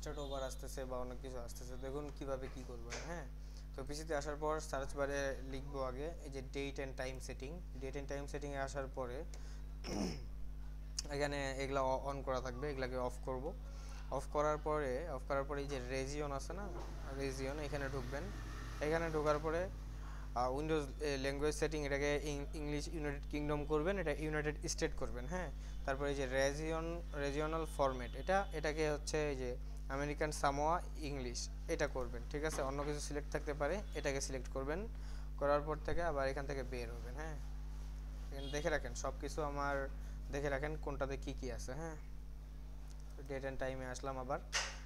Start over আসতেছে বা অনেক কিছু আসতেছে, দেখুন কিভাবে কি করবেন। হ্যাঁ, তো পিসিতে আসার পর সার্চ বারে লিখবো আগে এই যে date and time setting. Date and time সেটিংয়ে আসার পরে এখানে এগুলা অন করা থাকবে, এগুলাকে অফ করব। অফ করার পরে এই যে রেজিয়ন আছে না, রেজিয়ন এখানে ঢুকবেন। এখানে ঢোকার পরে উইন্ডোজ ল্যাঙ্গুয়েজ সেটিং, এটাকে ইংলিশ ইউনাইটেড কিংডম করবেন, এটা ইউনাইটেড স্টেট করবেন। হ্যাঁ, তারপরে এই যে রেজিওনাল ফরম্যাট, এটাকে হচ্ছে এই যে আমেরিকান সামোয়া ইংলিশ, এটা করবেন। ঠিক আছে, অন্য কিছু সিলেক্ট থাকতে পারে, এটাকে সিলেক্ট করবেন। করার পর থেকে আবার এখান থেকে বের হবেন। হ্যাঁ, এখানে দেখে রাখেন সব কিছু আমার, দেখে রাখেন কোনটাতে কি কি আছে। হ্যাঁ, ডেট অ্যান্ড টাইমে আসলাম, আবার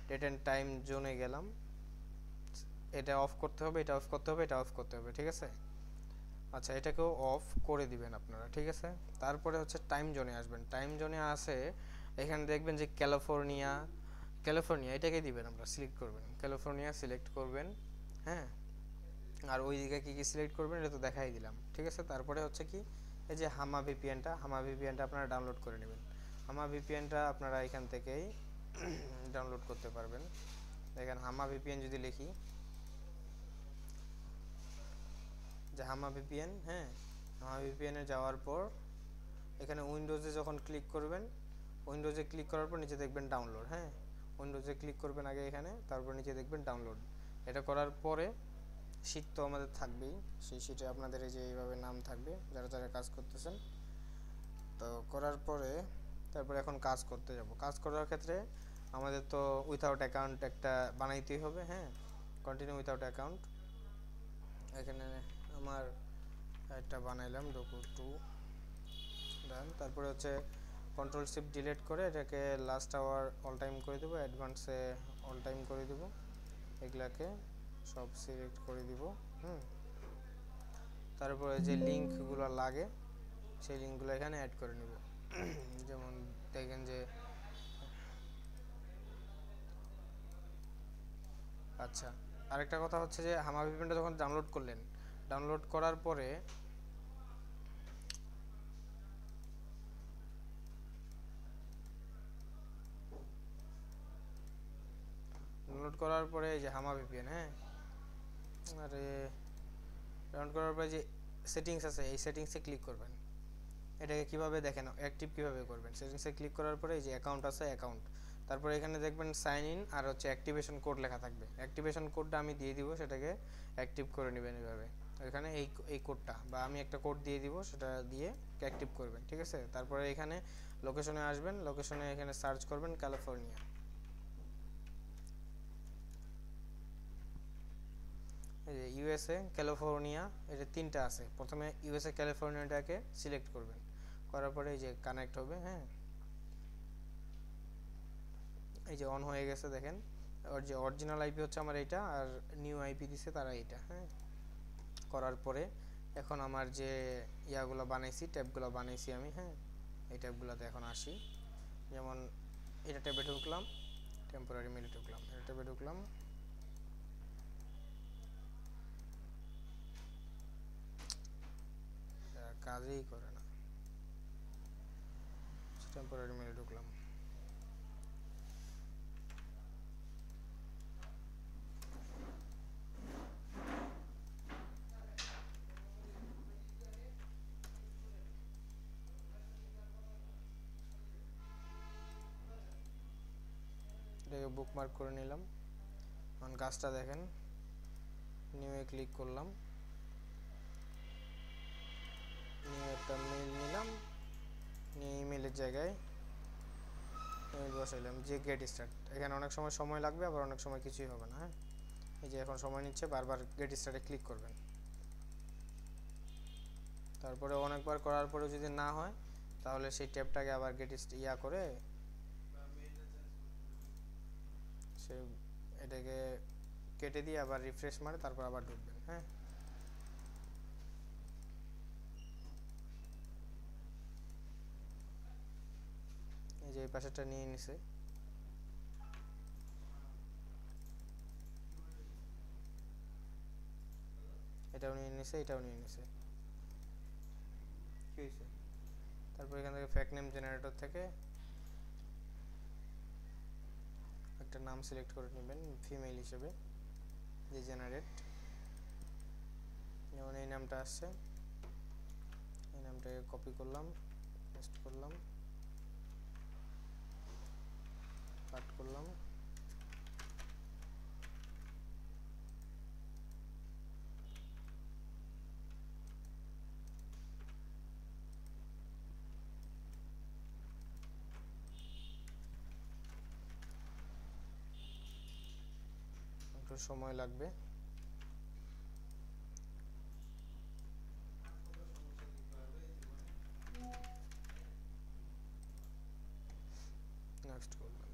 ডেট অ্যান্ড টাইম জোনে গেলাম। এটা অফ করতে হবে, এটা অফ করতে হবে, এটা অফ করতে হবে। ঠিক আছে, আচ্ছা এটাকেও অফ করে দিবেন আপনারা। ঠিক আছে, তারপরে হচ্ছে টাইম জোনে আসবেন। টাইম জোনে আসে এখানে দেখবেন যে ক্যালিফোর্নিয়া, ক্যালিফোর্নিয়া এটাকে দিবেন, আমরা সিলেক্ট করবেন, ক্যালিফোর্নিয়া সিলেক্ট করবেন। হ্যাঁ, আর ওই দিকে কী কী সিলেক্ট করবেন এটা তো দেখাই দিলাম। ঠিক আছে, তারপরে হচ্ছে কি এই যে হামা ভিপিএনটা আপনারা ডাউনলোড করে নেবেন। হামা ভিপিএনটা আপনারা এখান থেকেই ডাউনলোড করতে পারবেন। দেখেন হামা ভিপিএন যদি লিখি যে হামা ভিপিএন, হ্যাঁ, হামা ভিপিএনে যাওয়ার পর এখানে উইন্ডোজে যখন ক্লিক করবেন, উইন্ডোজে ক্লিক করার পর নিচে দেখবেন ডাউনলোড। হ্যাঁ, উইন্ডোজে ক্লিক করবেন আগে এখানে, তারপর নিচে দেখবেন ডাউনলোড। এটা করার পরে শীট তো আমাদের থাকবেই, সেই শীটে আপনাদের এই যে এইভাবে নাম থাকবে যারা যারা কাজ করতেছেন। তো করার পরে তারপরে এখন কাজ করতে যাব। কাজ করার ক্ষেত্রে আমাদের তো উইথাউট অ্যাকাউন্ট একটা বানাইতেই হবে। হ্যাঁ, কন্টিনিউ উইথাউট অ্যাকাউন্ট, এখানে আমার একটা বানাইলাম ডকু টু ডান। তারপরে হচ্ছে কন্ট্রোল শিফট ডিলিট করে এটাকে লাস্ট আওয়ার অল টাইম করে দেবো, অ্যাডভান্সে অল টাইম করে দেবো, এগুলাকে সব সিলেক্ট করে দিব। হুম, তারপরে যে লিঙ্কগুলো লাগে সেই লিঙ্কগুলো এখানে অ্যাড করে নিব। যেমন দেখেন যে, আচ্ছা আরেকটা কথা হচ্ছে যে হামা ভিপিএনটা যখন ডাউনলোড করলেন, ডাউনলোড করার পরে এই যে হামা ভিপিএন, হ্যাঁ, আরে ডাউনলোড করার পরে যে সেটিংস আছে এই সেটিংসে ক্লিক করবেন। এটাকে কিভাবে দেখেন অ্যাক্টিভ কিভাবে করবেন, সেটিংসে ক্লিক করার পরে এই যে অ্যাকাউন্ট আছে অ্যাকাউন্ট, তারপরে এখানে দেখবেন সাইন ইন আর হচ্ছে অ্যাক্টিভেশন কোড লেখা থাকবে। অ্যাক্টিভেশন কোডটা আমি দিয়ে দিব, সেটাকে অ্যাক্টিভ করে নেবেন এভাবে। এখানে এই কোডটা বা আমি একটা কোড দিয়ে দিব, সেটা দিয়ে অ্যাক্টিভ করবেন। ঠিক আছে, তারপরে এখানে লোকেশনে আসবেন, লোকেশনে এখানে সার্চ করবেন ক্যালিফোর্নিয়া। এই যে ইউএসএ ক্যালিফোর্নিয়া, এটা তিনটা আছে। প্রথমে ইউএসএ ক্যালিফোর্নিয়াটাকে সিলেক্ট করবেন, করার পরে এই যে কানেক্ট হবে। হ্যাঁ, এই যে অন হয়ে গেছে দেখেন, ওর যে অরিজিনাল আইপি হচ্ছে আমার এইটা, আর নিউ আইপি দিছে তারা এইটা। হ্যাঁ, করার পরে এখন আমার যে ইয়াগুলো বানাইছি, ট্যাবগুলো বানাইছি আমি, হ্যাঁ, এই ট্যাবগুলোতে এখন আসি। যেমন এটা ট্যাবে ঢুকলাম, টেম্পোরারি মেলে ঢুকলাম, এটা ট্যাবে ঢুকলাম, কাজেই করে না, টেম্পোরারি মেলে ঢুকলাম। এটাকে বুকমার্ক করে নিলাম। এখন কাজটা দেখেন, নিউ এ ক্লিক করলাম, নিউ একটা মেল নিলাম, নিয়ে ইমেলের জায়গায় ইমেল বসাইলাম যে গেট স্টার্ট। এখানে অনেক সময় সময় লাগবে, আবার অনেক সময় কিছুই হবে না। হ্যাঁ, এই যে এখন সময় নিচ্ছে, বারবার গেট স্টার্টে ক্লিক করবেন। তারপরে অনেকবার করার পরে যদি না হয় তাহলে সেই ট্যাবটাকে আবার ইয়া করে সে এটাকে কেটে দিয়ে আবার রিফ্রেশ মারে, তারপর আবার ঢুকবেন। হ্যাঁ, এই যে এই পাশেরটা নিয়ে নিছে, এটাও নিয়ে নিছে, এটাও নিয়ে নিছে। কি হয়েছে? তারপর এখান থেকে ফ্যাক্ট নেম জেনারেটর থেকে একটা নাম সিলেক্ট করে নেবেন ফিমেল হিসেবে, যে জেনারেট, যেমন এই নামটা আসছে, এই নামটাকে কপি করলাম, পেস্ট করলাম, কাট করলাম, একটু সময় লাগবে। নেক্সট করলাম।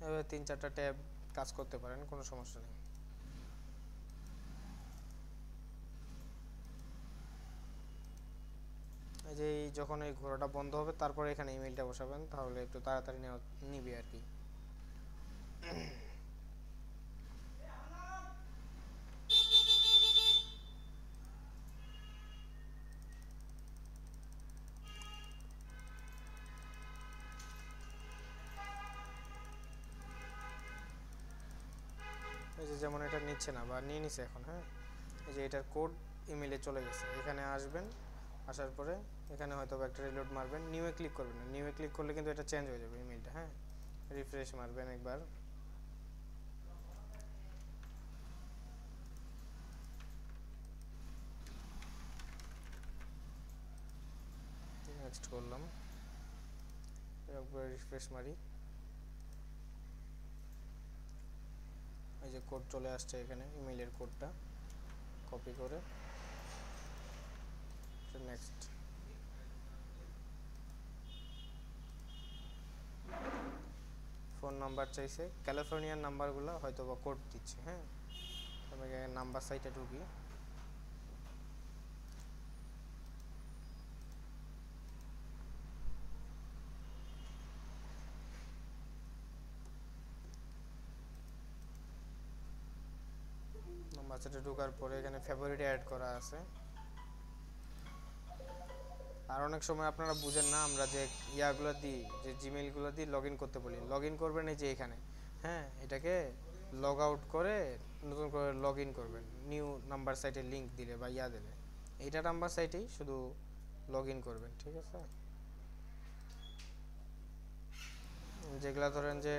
এবার 3-4টা ট্যাব কাজ করতে পারেন, কোনো সমস্যা নেই। এই যে যখন এই ঘোড়াটা বন্ধ হবে তারপরে এখানে ইমেলটা বসাবেন, তাহলে একটু তাড়াতাড়ি নিবে আর কি। এই যে যেমন এটা নিচ্ছে না বা নিয়ে নিছে এখন, হ্যাঁ, এই যে এটার কোড ইমেলে চলে গেছে। এখানে আসবেন, আসার পরে এখানে হয়তো একটা রিলোড মারবেন, নিউয়ে ক্লিক করবেন না, নিউয়ে ক্লিক করলে কিন্তু এটা চেঞ্জ হয়ে যাবে ইমেলটা, হ্যাঁ। রিফ্রেশ মারবেন একবার, নেক্সট করলাম, একবার রিফ্রেশ মারি, এই যে কোড চলে আসছে এখানে, ইমেলের কোডটা কপি করে নেক্সট। ফোন নাম্বার চাইছে, ক্যালিফোর্নিয়ার নাম্বারগুলো হয়তো বা কোড দিচ্ছে, হ্যাঁ। আমি নাম্বার সাইটে ঢুকি, নাম্বার সাইটে ঢোকার পরে এখানে ফেভারিট অ্যাড করা আছে। আর অনেক সময় আপনারা বুঝেন না, আমরা যে ইয়াগুলো দিই, যে জিমেইলগুলো দিই লগ ইন করতে বলি, লগ ইন করবেন এই যে এখানে, হ্যাঁ, এটাকে লগ আউট করে নতুন করে লগ ইন করবেন নিউ নাম্বার সাইটে লিঙ্ক দিলে বা ইয়া দিলে, এইটা নাম্বার সাইটেই শুধু লগ ইন করবেন, ঠিক আছে। যেগুলা ধরেন যে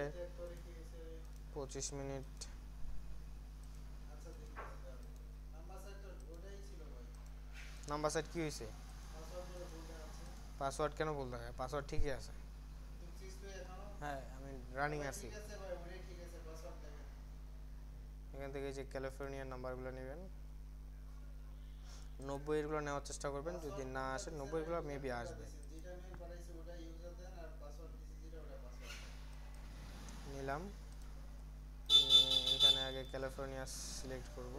25 মিনিট, নাম্বার সাইট কি হয়েছে, পাসওয়ার্ড কেন বলতে হয়, পাসওয়ার্ড ঠিকই আছে, হ্যাঁ আমি রানিং আছি। এখান থেকে যে ক্যালিফোর্নিয়ার নাম্বারগুলো নেবেন, 90-এরগুলো নেওয়ার চেষ্টা করবেন, যদি না আসে 90-এরগুলো মেবি আসবে। নিলাম, এখানে আগে ক্যালিফোর্নিয়া সিলেক্ট করব,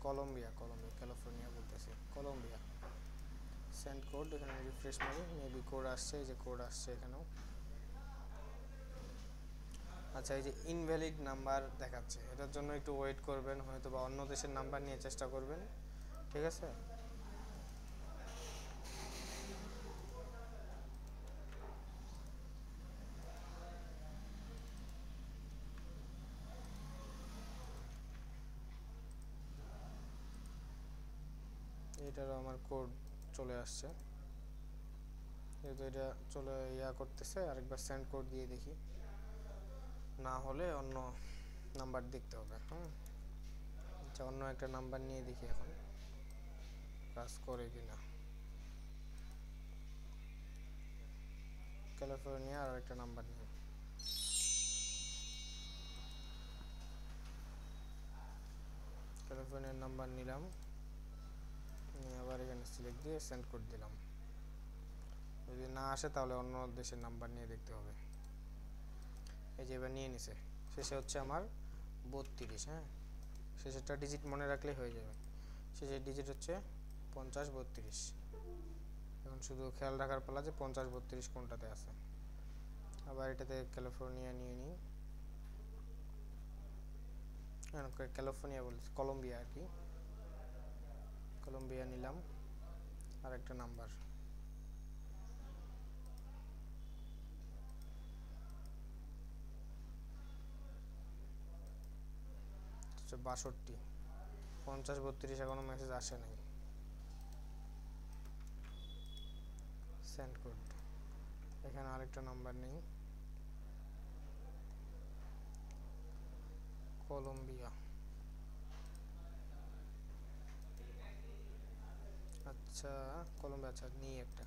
কলম্বিয়া, ক্যালিফোর্নিয়া বলতেছি, কলম্বিয়া। সেন্ড কোড, এখানে রিফ্রেশ মারি, মেবি কোড আসছে, এই যে কোড আসছে এখানেও। আচ্ছা, এই যে ইনভ্যালিড নাম্বার দেখাচ্ছে, এটার জন্য একটু ওয়েট করবেন, হয়তো বা অন্য দেশের নাম্বার নিয়ে চেষ্টা করবেন, ঠিক আছে। এটারও আমার কোড চলে আসছে, যেহেতু এটা চলে করতেছে, আরেকবার সেন্ড কোড দিয়ে দেখি, না হলে অন্য নাম্বার দেখতে হবে, হুম। আচ্ছা, অন্য একটা নাম্বার নিয়ে দেখি এখন কাজ করে কিনা। ক্যালিফোর্নিয়া আর একটা নাম্বার নিয়ে, ক্যালিফোর্নিয়ার নাম্বার নিলাম, নিয়ে আবার এখানে সিলেক্ট দিয়ে সেন্ড কোড দিলাম। যদি না আসে তাহলে অন্য দেশের নাম্বার নিয়ে দেখতে হবে। এই যে এবার নিয়ে নিছে, শেষে হচ্ছে আমার 32, হ্যাঁ, শেষেরটা ডিজিট মনে রাখলেই হয়ে যাবে। শেষের ডিজিট হচ্ছে 50 32। এখন শুধু খেয়াল রাখার পালা যে 50 32 কোনটাতে আছে। আবার এটাতে ক্যালিফোর্নিয়া নিয়ে নিই, ক্যালিফোর্নিয়া বলছি, কলম্বিয়া আর কি, কলম্বিয়া নিলাম। আর একটা নাম্বার 62, 50 32 এখনো মেসেজ আসে নাই। সেন্ড কোড, এখানে আরেকটা নাম্বার নেই, কলম্বিয়া। আচ্ছা কলম্বিয়া, আচ্ছা নিই একটা,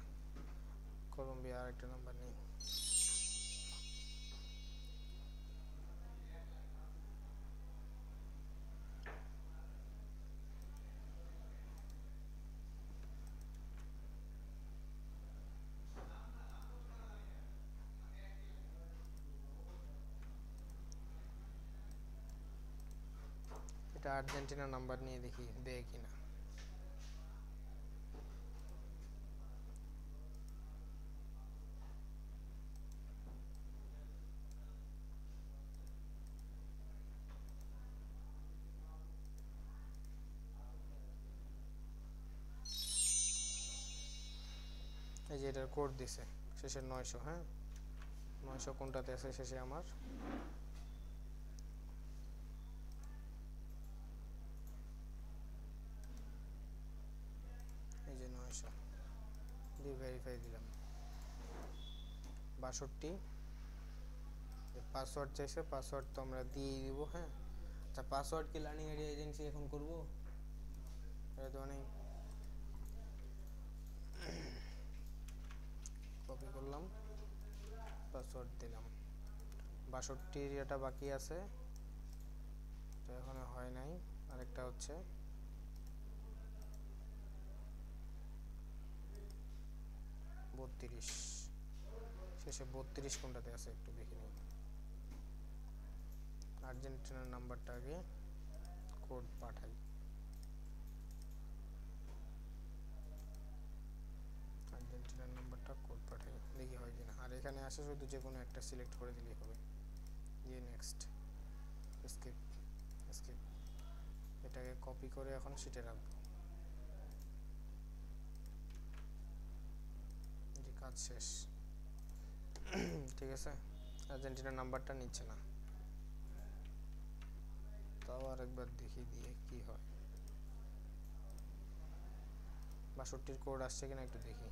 কলম্বিয়া আরেকটা নাম্বার নেই। এটা আর্জেন্টিনার নাম্বার নিয়ে দেখি দেয় কিনা। এই যে এটার কোড দিছে শেষে 900, হ্যাঁ 900 কোনটাতে আছে শেষে আমার, এই যে 900 দিয়ে ভেরিফাই দিলাম। 62 পাসওয়ার্ড চাইছে, পাসওয়ার্ড তো আমরা দিয়েই দিব। হ্যাঁ আচ্ছা পাসওয়ার্ড কি লার্নিং এরিয়া এজেন্সি এখন করব? এটা তো অনেক, কপি করলাম, পাসওয়ার্ড দিলাম। 62 এরিয়াটা বাকি আছে, তো এখনো হয় নাই। আরেকটা হচ্ছে 32, শেষে 32 কোনটাতে আছে একটু দেখে নিই। আর্জেন্টিনার নাম্বারটা আগে কোড পাঠাই। আর্জেন্টিনার নাম্বারটা কোড পাঠাই, দেখি হয় কিনা। আর এখানে আসে শুধু যে কোনো একটা সিলেক্ট করে দিলেই হবে। দিয়ে নেক্সট, স্কিপ স্কিপ, এটাকে কপি করে এখন শিটে রাখবো। যে কাজ শেষ। ঠিক আছে, আর্জেন্টিনার নাম্বারটা নিচ্ছে না, তাও আরেকবার দেখি দিয়ে কি হয়। 62 কোড আসছে কিনা একটু দেখি।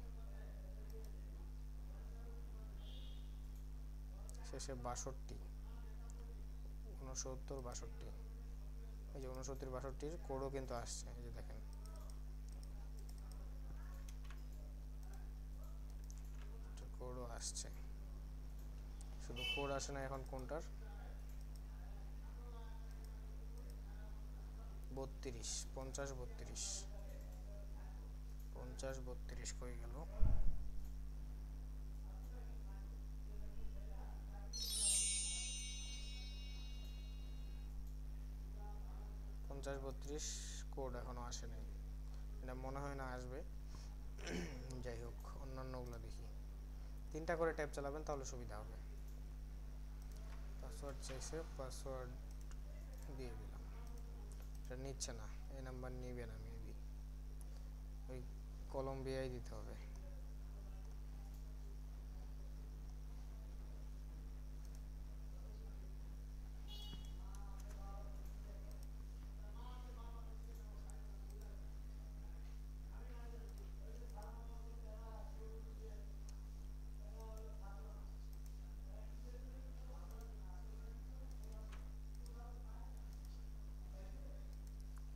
শেষে 62, 69 62, এই যে 69 62 কোডও কিন্তু আসছে, এই যে দেখেন। কোডও আসছে, শুধু কোড আসে না এখন কোনটার। 32 50 32, 50 32 কই গেল? 50 32 কোড এখনো আসে নাই, এটা মনে হয় না আসবে। যাই হোক অন্যান্যগুলো দেখি, 3টা করে ট্যাব চালাবেন তাহলে সুবিধা হবে। পাসওয়ার্ড চাইছে, পাসওয়ার্ড দিয়ে দিলাম, এটা নিচ্ছে না, এই নাম্বার নিবে না মেবি, ওই কলম্বিয়ায় দিতে হবে।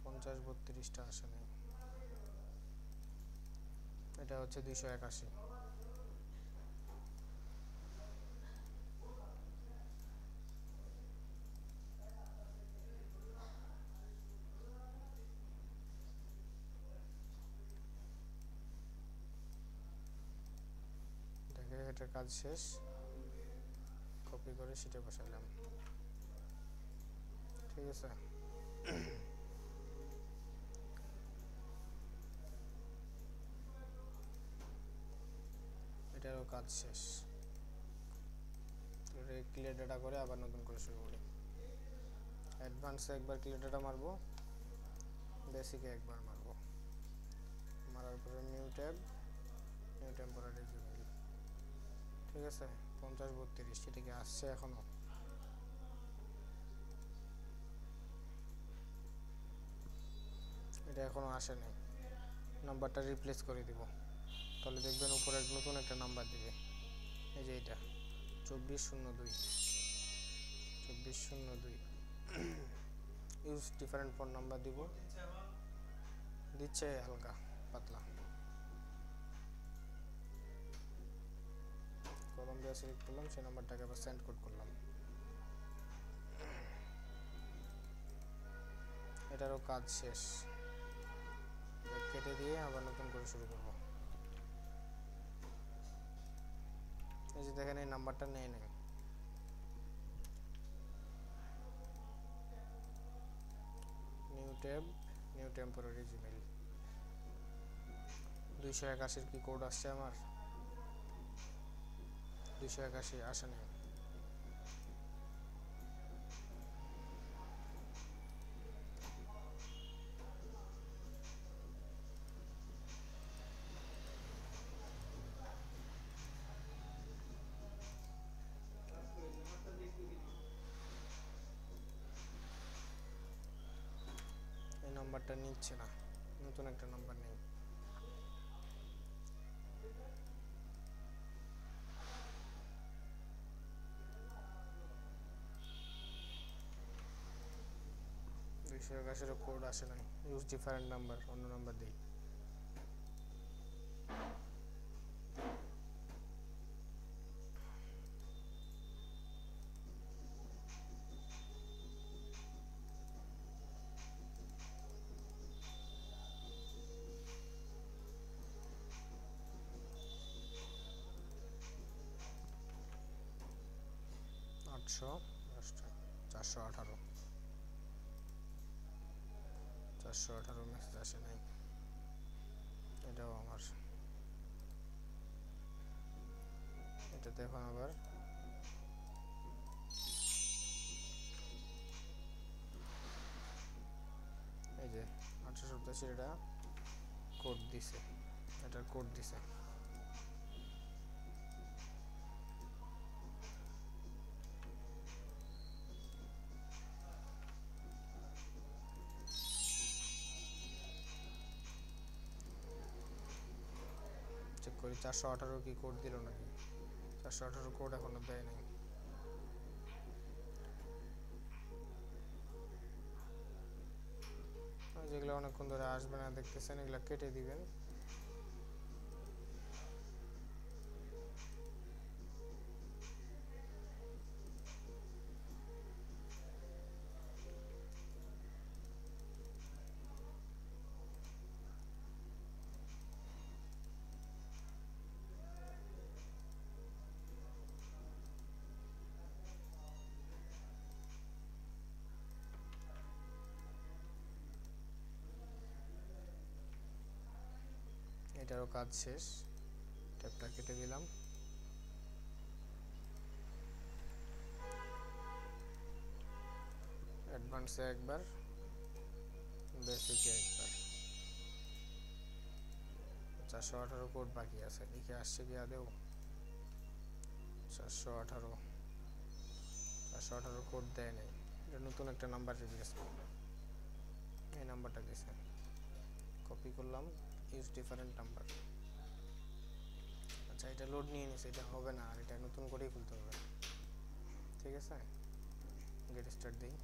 পঞ্চাশ 32টা আসে নাই, এটা হচ্ছে 281। দেখে এটার কাজ শেষ, কপি করে শিটে বসালাম। ঠিক আছে, কাজ শেষ। ক্লিয়ার ডাটা করে আবার নতুন করে শুরু করি। অ্যাডভান্সে একবার ক্লিয়ার ডাটা মারবো, বেসিকে একবার মারবো, মারার পরে new tab, new temporary Gmail. ঠিক আছে, 50 32 সেটা কি আসছে এখনো? এটা এখনো আসে নাই। নাম্বারটা রিপ্লেস করে দিব, তাহলে দেখবেন উপরে নতুন একটা নাম্বার দিবে। এই যে এটা 2402 2402 ইউজ ডিফারেন্ট ফোন নাম্বার দিব। দিচ্ছে হালকা পাতলা। কলম দিয়ে সিলেক্ট করলাম, সেই নাম্বারটাকে আবার সেন্ড কোড করলাম। এটারও কাজ শেষ। কেটে দিয়ে আবার নতুন করে শুরু করব। এই যে দেখেন এই নাম্বারটা নেই নেই। New tab, new temporary Gmail. 281 কি কোড আসছে আমার? 281 আসে নাই। এই নাম্বারটা নিচ্ছে না, নতুন একটা নাম্বার নেই। কোড আসে নাই, ইউজ ডিফারেন্ট নাম্বার, অন্য নাম্বার দিই। আটশো 418 418 মেসেজ আসে নাই। এটাও আমার। এটাতে এখন আবার এই যে 887 এটা কোড দিছে, এটার কোড দিছে। চেক করি 418 কি কোড দিল নাকি। 418 কোড এখনো দেয় নাই। যেগুলো অনেকক্ষণ ধরে আসবে না দেখতেছেন, এগুলো কেটে দিবেন। এটারও কাজ শেষ, ট্যাবটা কেটে দিলাম। অ্যাডভান্সে একবার, বেসিকে একবার। 418 কোড বাকি আছে, লিখে আসছে কি আদেও? 418 কোড দেয় নাই। এটা নতুন একটা নাম্বার রিপ্লেস, এই নাম্বারটা দিয়েছে। কপি করলাম, ইউজ ডিফারেন্ট নাম্বার। আচ্ছা, এটা লোড নিয়ে নিছে, এটা হবে না, আর এটা নতুন করেই খুলতে হবে। ঠিক আছে, গেট স্টার্ট দিই।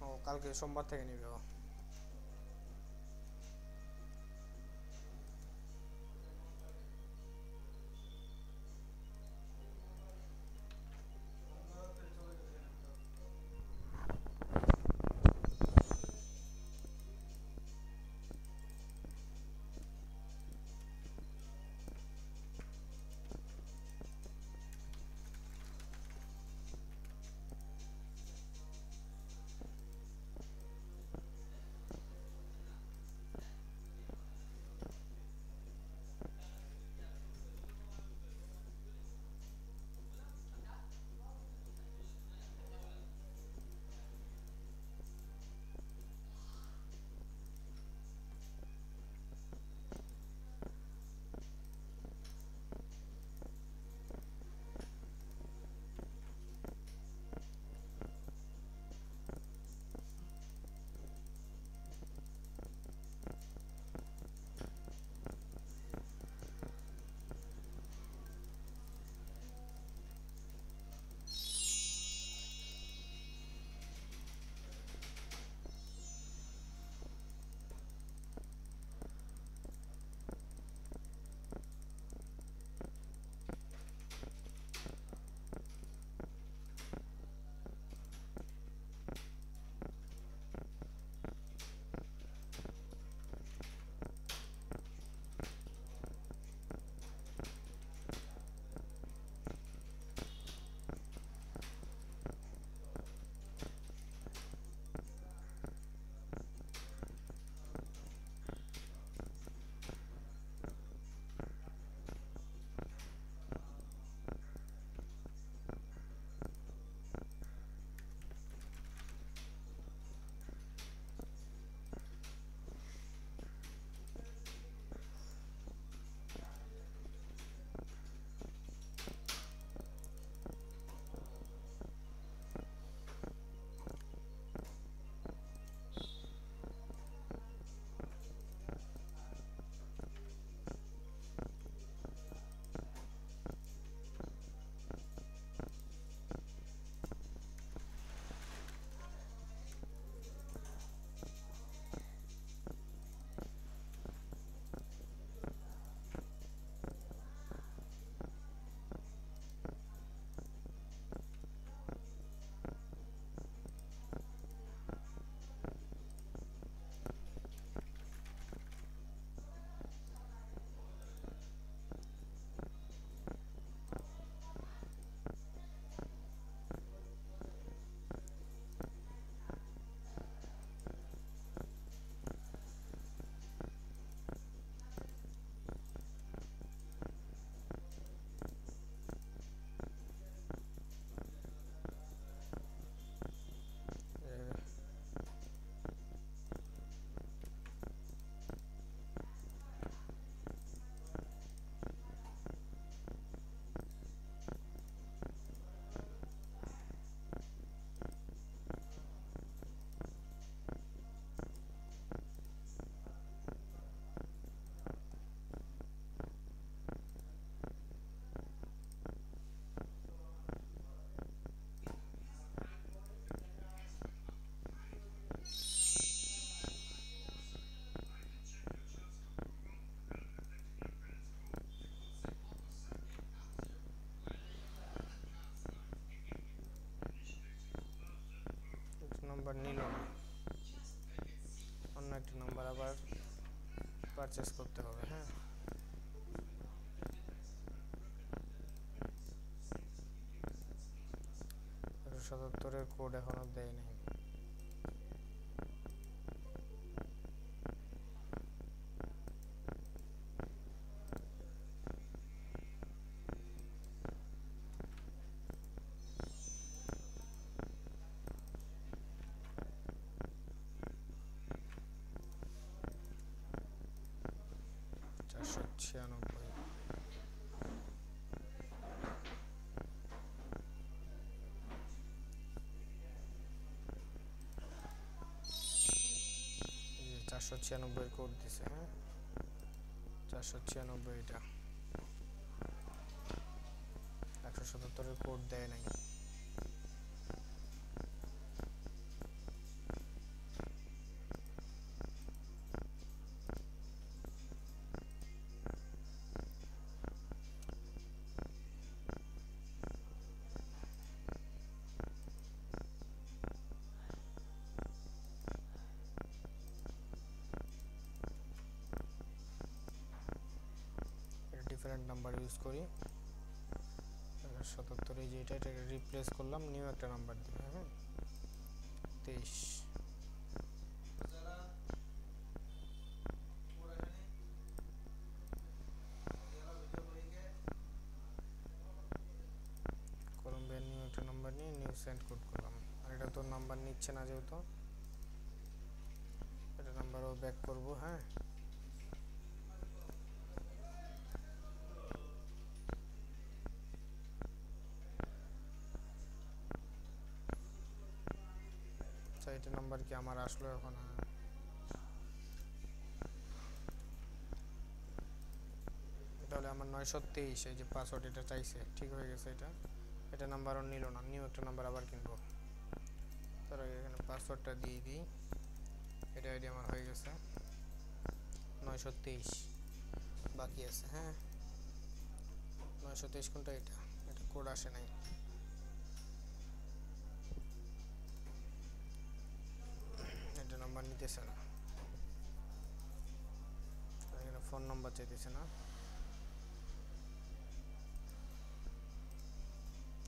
ও কালকে সোমবার থেকে নিবে। ও নাম্বার নিল না, অন্য একটা নাম্বার আবার পারচেস করতে হবে। হ্যাঁ, 177-এর কোড এখনো দেয় নাই। চারশো 96 কোড দিছে। হ্যাঁ, 496 এটা, 177-এর কোড দেয় নাই। ডিফারেন্ট নাম্বার ইউজ করি। 77-এ যেটা, এটাকে রিপ্লেস করলাম, নিউ একটা নাম্বার দিবে। হ্যাঁ, 23। কলম্বিয়ার নিউ একটা নাম্বার নিয়ে নিউ সেন্ড কোড করলাম। আর এটা তো নাম্বার নিচ্ছে না, যেহেতু এটা নাম্বারও ব্যাক করব। হ্যাঁ, এটা নাম্বার কি আমার আসলো এখন? তাহলে আমার 923, এই যে পাসওয়ার্ড এটা চাইছে, ঠিক হয়ে গেছে। এটা নাম্বারও নিল না, নিউ একটা নাম্বার আবার কিনবো। তার আগে এখানে পাসওয়ার্ডটা দিয়ে দিই। এটা আইডি আমার হয়ে গেছে 923, বাকি আছে। হ্যাঁ, 923 কোনটা? এটা কোড আসে নাই। এটা নাম্বার নিতেছে না, এখানে ফোন নাম্বার চাইতেছে না।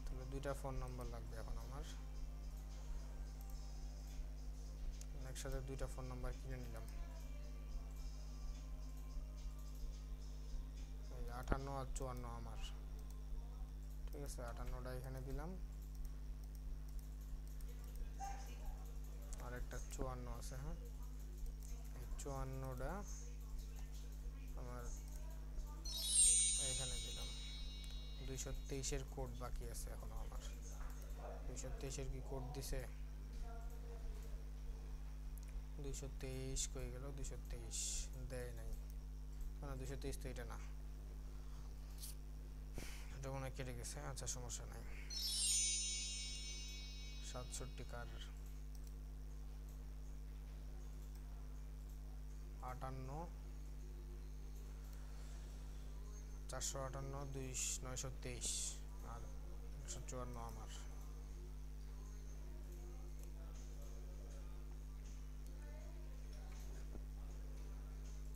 তাহলে দুইটা ফোন নাম্বার লাগবে এখন আমার। একসাথে দুইটা ফোন নাম্বার কিনে নিলাম। 58 আর 54 আমার, ঠিক আছে। 58টা এখানে দিলাম, আর একটা 54 আছে। হ্যাঁ, এই 54টা আমার এখানে দিলাম। 223-এর কোড বাকি আছে এখনো আমার। 223-এর কি কোড দিছে? 223 কই গেল? 223 দেয় নাই। না, 223 তো এটা না, এটা মনে কেটে গেছে। আচ্ছা, সমস্যা নাই। 67 কার 58 458 923 আর 154 আমার।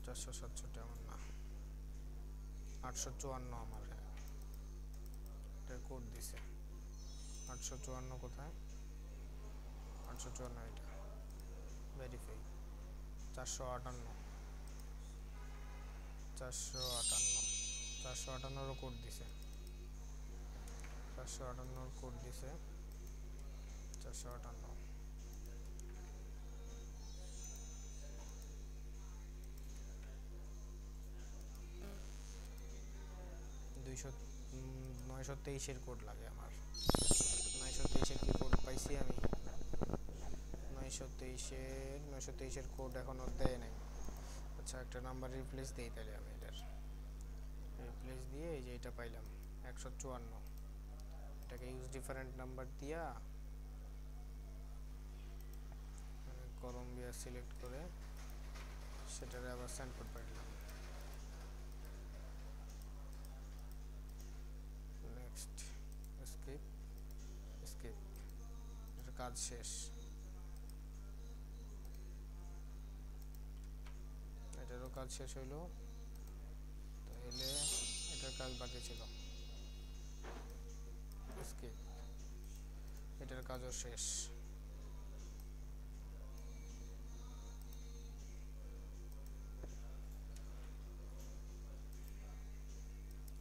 467 আমার না, 854 আমার। হ্যাঁ, এটা কোড দিছে। 854 কোথায়? 854 এটা ভেরিফাই। 458 458 কোড দিছে। 458 কোড দিছে। 458 923-এর কোড লাগে আমার। 923-এর কি কোড পাইছি আমি? 923-এর কোড এখনো দেয় নাই। আচ্ছা, একটা নাম্বার রিপ্লেস দিই তাহলে আমি। এটার রিপ্লেস দিয়ে এই যে এটা পাইলাম 154। এটাকে ইউজ ডিফারেন্ট নাম্বার দিয়া কলম্বিয়া সিলেক্ট করে সেটারে আবার সেন্ড কোড পাঠালাম। Next, skip, skip. এটা কাজ শেষ। কাজ শেষ হইলো, তাহলে এটার কাজ বাকি ছিল, স্কিপ, এটার কাজও শেষ।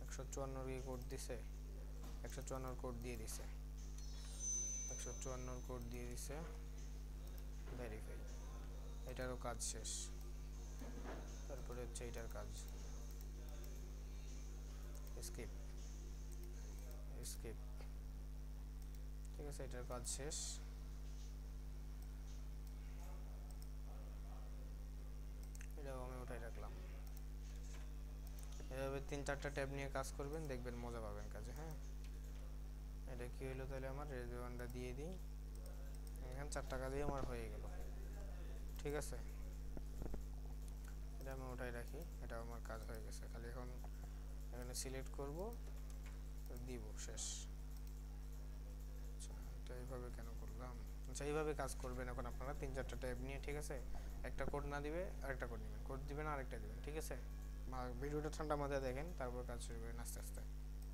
একশো চুয়ান্নর কোড দিছে, 154 কোড দিয়ে দিছে, 154 কোড দিয়ে দিছে, ভেরিফাই, এটারও কাজ শেষ। তারপরে হচ্ছে এটার কাজ, স্কিপ, স্কিপ, ঠিক আছে, এটার কাজ শেষ। এটাও আমি উঠাই রাখলাম। এভাবে 3-4টা ট্যাব নিয়ে কাজ করবেন, দেখবেন মজা পাবেন কাজে। হ্যাঁ, এটা কি হলো তাহলে, আমার রেজওয়ানটা দিয়ে দিই, এখানে 4টা কাজই আমার হয়ে গেল। ঠিক আছে, এটা আমি উঠাই রাখি, এটা আমার কাজ হয়ে গেছে। খালি এখন এখানে সিলেক্ট করব, দিব, শেষ। আচ্ছা, এটা এইভাবে কেন করলাম? আচ্ছা, এইভাবে কাজ করবেন এখন আপনারা 3-4টা ট্যাব নিয়ে। ঠিক আছে, একটা কোড না দিবে আরেকটা কোড নেবেন, কোড দিবেন আরেকটা দিবেন। ঠিক আছে, ভিডিওটা ঠান্ডা মাথায় দেখেন, তারপর কাজ শুরু করেন আস্তে আস্তে।